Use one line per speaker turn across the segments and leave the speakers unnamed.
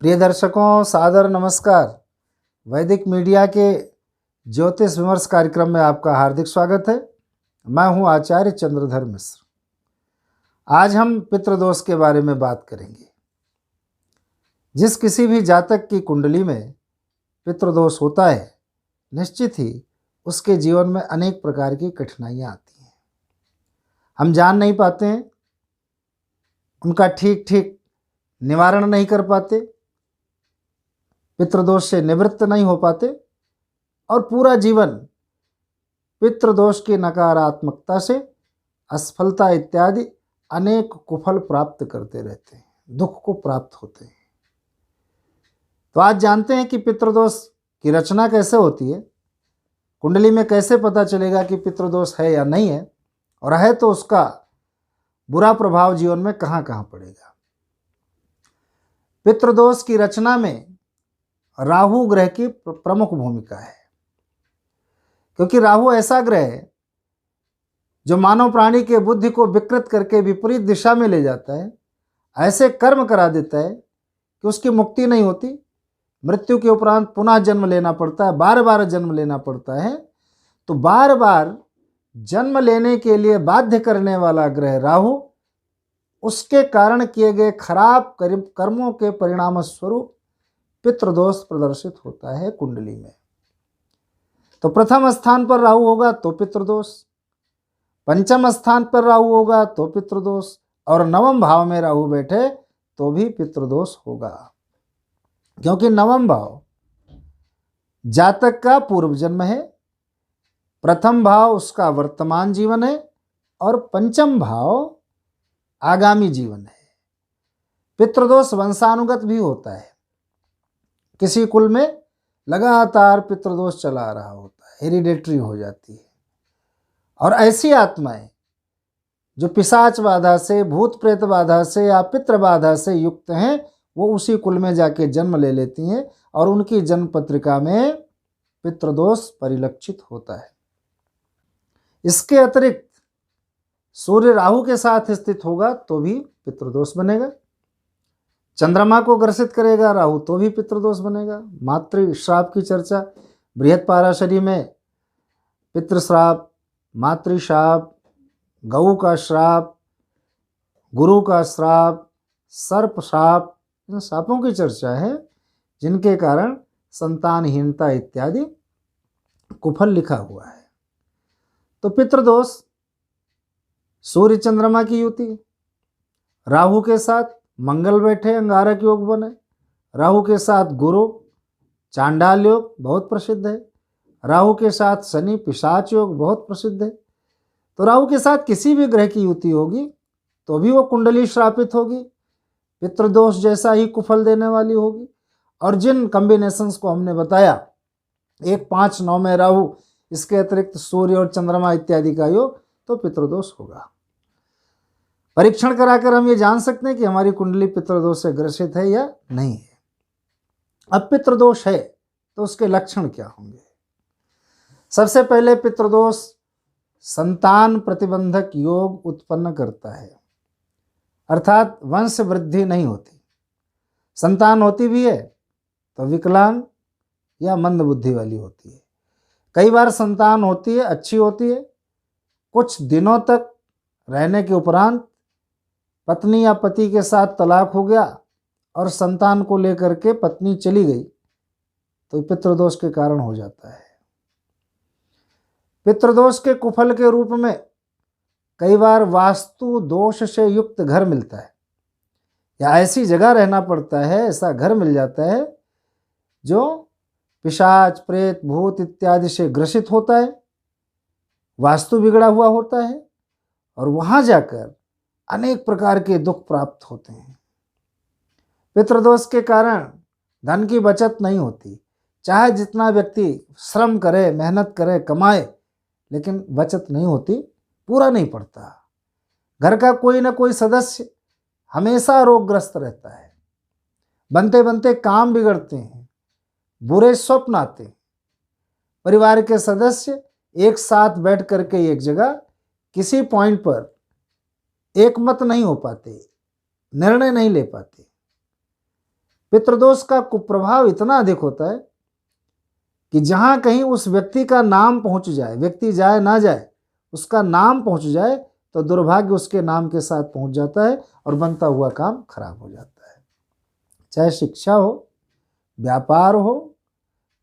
प्रिय दर्शकों, सादर नमस्कार। वैदिक मीडिया के ज्योतिष विमर्श कार्यक्रम में आपका हार्दिक स्वागत है। मैं हूं आचार्य चंद्रधर मिश्र। आज हम पितृदोष के बारे में बात करेंगे। जिस किसी भी जातक की कुंडली में पितृदोष होता है, निश्चित ही उसके जीवन में अनेक प्रकार की कठिनाइयां आती हैं। हम जान नहीं पाते हैं, उनका ठीक ठीक निवारण नहीं कर पाते, पितृदोष से निवृत्त नहीं हो पाते और पूरा जीवन पितृदोष की नकारात्मकता से असफलता इत्यादि अनेक कुफल प्राप्त करते रहते हैं, दुख को प्राप्त होते हैं। तो आज जानते हैं कि पितृदोष की रचना कैसे होती है, कुंडली में कैसे पता चलेगा कि पितृदोष है या नहीं है, और है तो उसका बुरा प्रभाव जीवन में कहाँ कहाँ पड़ेगा। पितृदोष की रचना में राहु ग्रह की प्रमुख भूमिका है, क्योंकि राहु ऐसा ग्रह है जो मानव प्राणी के बुद्धि को विकृत करके विपरीत दिशा में ले जाता है, ऐसे कर्म करा देता है कि उसकी मुक्ति नहीं होती। मृत्यु के उपरांत पुनः जन्म लेना पड़ता है, बार बार जन्म लेना पड़ता है। तो बार बार जन्म लेने के लिए बाध्य करने वाला ग्रह राहु, उसके कारण किए गए खराब कर्मों के परिणाम स्वरूप पितृदोष प्रदर्शित होता है कुंडली में। तो प्रथम स्थान पर राहु होगा तो पितृदोष, पंचम स्थान पर राहु होगा तो पितृदोष, और नवम भाव में राहु बैठे तो भी पितृदोष होगा। क्योंकि नवम भाव जातक का पूर्व जन्म है, प्रथम भाव उसका वर्तमान जीवन है और पंचम भाव आगामी जीवन है। पितृदोष वंशानुगत भी होता है। किसी कुल में लगातार पितृदोष चला रहा होता है, हेरिडेटरी हो जाती है। और ऐसी आत्माएं जो पिशाच बाधा से, भूत प्रेत बाधा से या पितृ बाधा से युक्त हैं, वो उसी कुल में जाके जन्म ले लेती हैं और उनकी जन्म पत्रिका में पितृदोष परिलक्षित होता है। इसके अतिरिक्त सूर्य राहु के साथ स्थित होगा तो भी पितृदोष बनेगा। चंद्रमा को ग्रसित करेगा राहु तो भी पितृदोष बनेगा। मातृ श्राप की चर्चा बृहत पाराशरी में पितृश्राप, मातृश्राप, गऊ का श्राप, गुरु का श्राप, सर्प श्राप, इन श्रापों की चर्चा है जिनके कारण संतानहीनता इत्यादि कुफल लिखा हुआ है। तो पितृदोष सूर्य चंद्रमा की युति, राहु के साथ मंगल बैठे अंगारक योग बने, राहु के साथ गुरु चांडाल योग बहुत प्रसिद्ध है, राहु के साथ शनि पिशाच योग बहुत प्रसिद्ध है। तो राहु के साथ किसी भी ग्रह की युति होगी तो भी वो कुंडली श्रापित होगी, पितृदोष जैसा ही कुफल देने वाली होगी। और जिन कॉम्बिनेशंस को हमने बताया, 1, 5, 9 में राहु, इसके अतिरिक्त सूर्य और चंद्रमा इत्यादि का योग, तो पितृदोष होगा। परीक्षण कराकर हम ये जान सकते हैं कि हमारी कुंडली पितृदोष से ग्रसित है या नहीं है। अब पितृदोष है तो उसके लक्षण क्या होंगे? सबसे पहले पितृदोष संतान प्रतिबंधक योग उत्पन्न करता है, अर्थात वंश वृद्धि नहीं होती। संतान होती भी है तो विकलांग या मंद बुद्धि वाली होती है। कई बार संतान होती है, अच्छी होती है, कुछ दिनों तक रहने के उपरांत पत्नी या पति के साथ तलाक हो गया और संतान को लेकर के पत्नी चली गई, तो पितृदोष के कारण हो जाता है। पितृदोष के कुफल के रूप में कई बार वास्तु दोष से युक्त घर मिलता है, या ऐसी जगह रहना पड़ता है, ऐसा घर मिल जाता है जो पिशाच, प्रेत, भूत इत्यादि से ग्रसित होता है, वास्तु बिगड़ा हुआ होता है, और वहाँ जाकर अनेक प्रकार के दुख प्राप्त होते हैं। पितृदोष के कारण धन की बचत नहीं होती। चाहे जितना व्यक्ति श्रम करे, मेहनत करे, कमाए, लेकिन बचत नहीं होती, पूरा नहीं पड़ता। घर का कोई ना कोई सदस्य हमेशा रोगग्रस्त रहता है, बनते बनते काम बिगड़ते हैं, बुरे स्वप्न आते हैं। परिवार के सदस्य एक साथ बैठ करके एक जगह किसी पॉइंट पर एक मत नहीं हो पाते, निर्णय नहीं ले पाते। पितृदोष का कुप्रभाव इतना अधिक होता है कि जहाँ कहीं उस व्यक्ति का नाम पहुँच जाए, व्यक्ति जाए ना जाए, उसका नाम पहुँच जाए तो दुर्भाग्य उसके नाम के साथ पहुँच जाता है और बनता हुआ काम खराब हो जाता है। चाहे शिक्षा हो, व्यापार हो,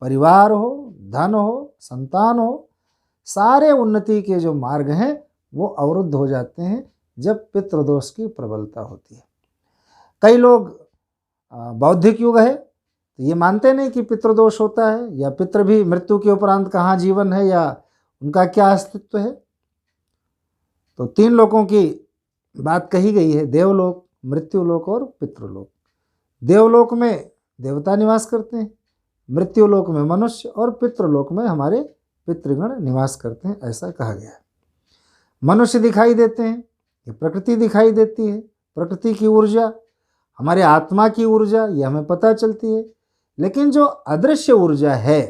परिवार हो, धन हो, संतान हो, सारे उन्नति के जो मार्ग हैं वो अवरुद्ध हो जाते हैं जब पितृदोष की प्रबलता होती है। कई लोग बौद्धिक युग है तो ये मानते नहीं कि पितृदोष होता है, या पितृ भी मृत्यु के उपरांत कहाँ जीवन है या उनका क्या अस्तित्व है। तो 3 लोकों की बात कही गई है, देवलोक, मृत्युलोक और पितृलोक। देवलोक में देवता निवास करते हैं, मृत्युलोक में मनुष्य और पितृलोक में हमारे पितृगण निवास करते हैं, ऐसा कहा गया है। मनुष्य दिखाई देते हैं, ये प्रकृति दिखाई देती है, प्रकृति की ऊर्जा, हमारे आत्मा की ऊर्जा, ये हमें पता चलती है। लेकिन जो अदृश्य ऊर्जा है,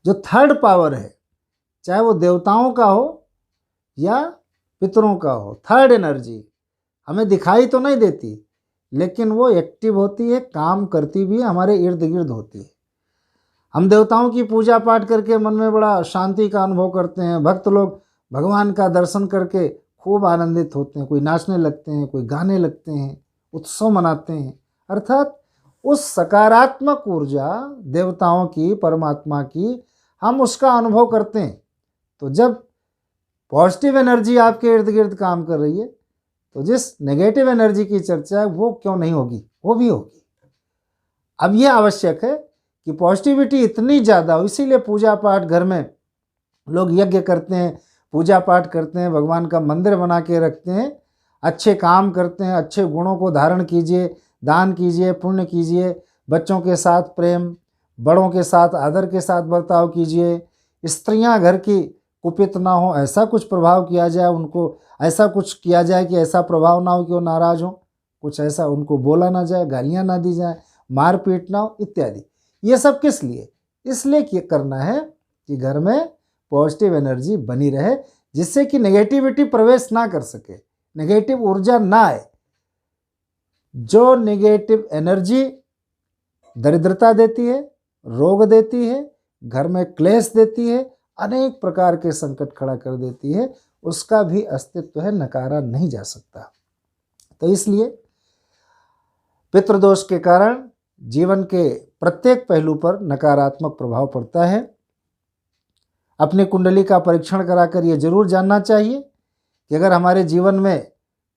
जो थर्ड पावर है, चाहे वो देवताओं का हो या पितरों का हो, थर्ड एनर्जी हमें दिखाई तो नहीं देती, लेकिन वो एक्टिव होती है, काम करती भी है, हमारे इर्द गिर्द होती है। हम देवताओं की पूजा पाठ करके मन में बड़ा शांति का अनुभव करते हैं। भक्त लोग भगवान का दर्शन करके खूब आनंदित होते हैं, कोई नाचने लगते हैं, कोई गाने लगते हैं, उत्सव मनाते हैं। अर्थात उस सकारात्मक ऊर्जा देवताओं की, परमात्मा की, हम उसका अनुभव करते हैं। तो जब पॉजिटिव एनर्जी आपके इर्द गिर्द काम कर रही है तो जिस नेगेटिव एनर्जी की चर्चा है वो क्यों नहीं होगी, वो भी होगी। अब यह आवश्यक है कि पॉजिटिविटी इतनी ज़्यादा हो, इसीलिए पूजा पाठ घर में लोग यज्ञ करते हैं, पूजा पाठ करते हैं, भगवान का मंदिर बना के रखते हैं, अच्छे काम करते हैं, अच्छे गुणों को धारण कीजिए, दान कीजिए, पुण्य कीजिए, बच्चों के साथ प्रेम, बड़ों के साथ आदर के साथ बर्ताव कीजिए, स्त्रियां घर की कुपित ना हो, ऐसा कुछ प्रभाव किया जाए, उनको ऐसा कुछ किया जाए कि ऐसा प्रभाव ना हो कि वो नाराज़ हो, कुछ ऐसा उनको बोला ना जाए, गालियाँ ना दी जाए, मारपीट ना हो इत्यादि। ये सब किस लिए? इसलिए कि करना है कि घर में पॉजिटिव एनर्जी बनी रहे, जिससे कि नेगेटिविटी प्रवेश ना कर सके, नेगेटिव ऊर्जा ना आए। जो नेगेटिव एनर्जी दरिद्रता देती है, रोग देती है, घर में क्लेश देती है, अनेक प्रकार के संकट खड़ा कर देती है, उसका भी अस्तित्व है, नकारा नहीं जा सकता। तो इसलिए पितृदोष के कारण जीवन के प्रत्येक पहलू पर नकारात्मक प्रभाव पड़ता है। अपनी कुंडली का परीक्षण कराकर ये जरूर जानना चाहिए कि अगर हमारे जीवन में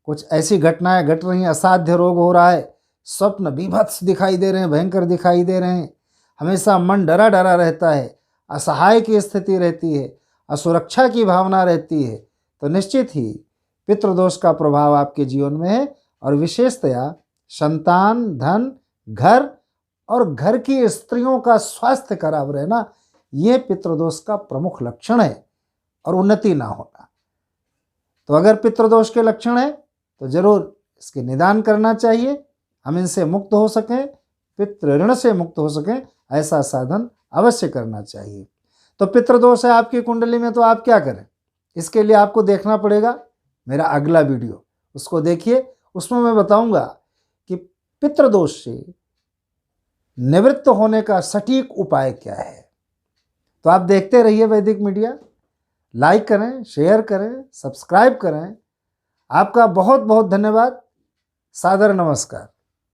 कुछ ऐसी घटनाएं घट रही हैं, असाध्य रोग हो रहा है, स्वप्न बीभत्स दिखाई दे रहे हैं, भयंकर दिखाई दे रहे हैं, हमेशा मन डरा डरा रहता है, असहाय की स्थिति रहती है, असुरक्षा की भावना रहती है, तो निश्चित ही पितृदोष का प्रभाव आपके जीवन में है। और विशेषतया संतान, धन, घर और घर की स्त्रियों का स्वास्थ्य खराब रहना, ये पितृदोष का प्रमुख लक्षण है, और उन्नति ना होना। तो अगर पितृदोष के लक्षण है तो जरूर इसके निदान करना चाहिए, हम इनसे मुक्त हो सकें, पितृ ऋण से मुक्त हो सकें, ऐसा साधन अवश्य करना चाहिए। तो पितृदोष है आपकी कुंडली में, तो आप क्या करें? इसके लिए आपको देखना पड़ेगा मेरा अगला वीडियो, उसको देखिए, उसमें मैं बताऊंगा कि पितृदोष से निवृत्त होने का सटीक उपाय क्या है। तो आप देखते रहिए वैदिक मीडिया, लाइक करें, शेयर करें, सब्सक्राइब करें। आपका बहुत बहुत धन्यवाद। सादर नमस्कार।